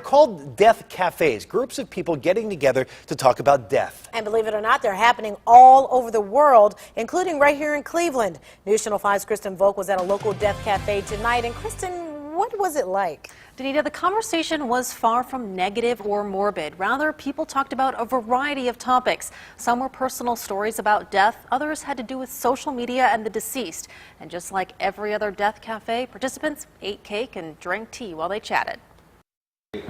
Called death cafes, groups of people getting together to talk about death. And believe it or not, they're happening all over the world, including right here in Cleveland. News Channel 5's Kristen Volk was at a local death cafe tonight. And Kristen, what was it like? Danita, the conversation was far from negative or morbid. Rather, people talked about a variety of topics. Some were personal stories about death, others had to do with social media and the deceased. And just like every other death cafe, participants ate cake and drank tea while they chatted.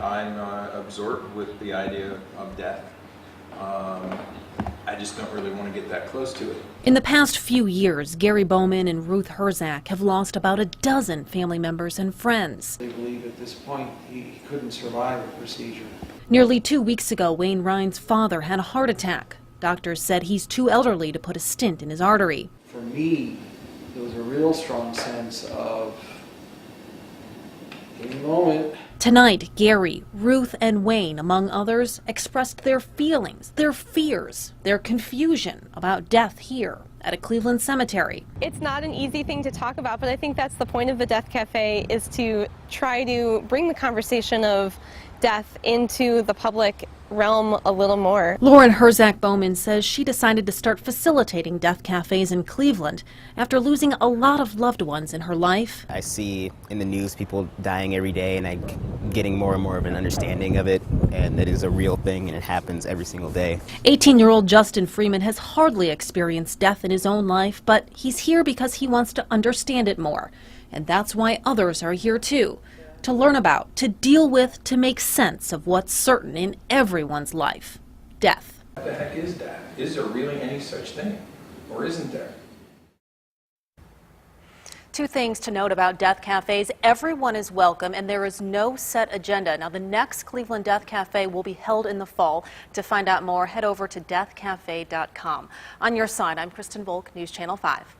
I'm absorbed with the idea of death. I just don't really want to get that close to it. In the past few years, Gary Bowman and Ruth Herzak have lost about a dozen family members and friends. They believe at this point he couldn't survive the procedure. Nearly 2 weeks ago, Wayne Ryan's father had a heart attack. Doctors said he's too elderly to put a stent in his artery. For me, there was a real strong sense of in the moment. Tonight, Gary, Ruth, and Wayne, among others, expressed their feelings, their fears, their confusion about death here at a Cleveland cemetery. It's not an easy thing to talk about, but I think that's the point of the Death Cafe, is to try to bring the conversation of death into the public realm a little more. Lauren Herzak Bowman says she decided to start facilitating death cafes in Cleveland after losing a lot of loved ones in her life. I see in the news people dying every day, and I'm getting more and more of an understanding of it, and that is a real thing and it happens every single day. 18-year-old Justin Freeman has hardly experienced death in his own life, but he's here because he wants to understand it more. And that's why others are here too. To learn about, to deal with, to make sense of what's certain in everyone's life: death. What the heck is death? Is there really any such thing? Or isn't there? Two things to note about death cafes: everyone is welcome and there is no set agenda. Now, the next Cleveland Death Cafe will be held in the fall. To find out more, head over to deathcafe.com. On your side, I'm Kristen Volk, News Channel 5.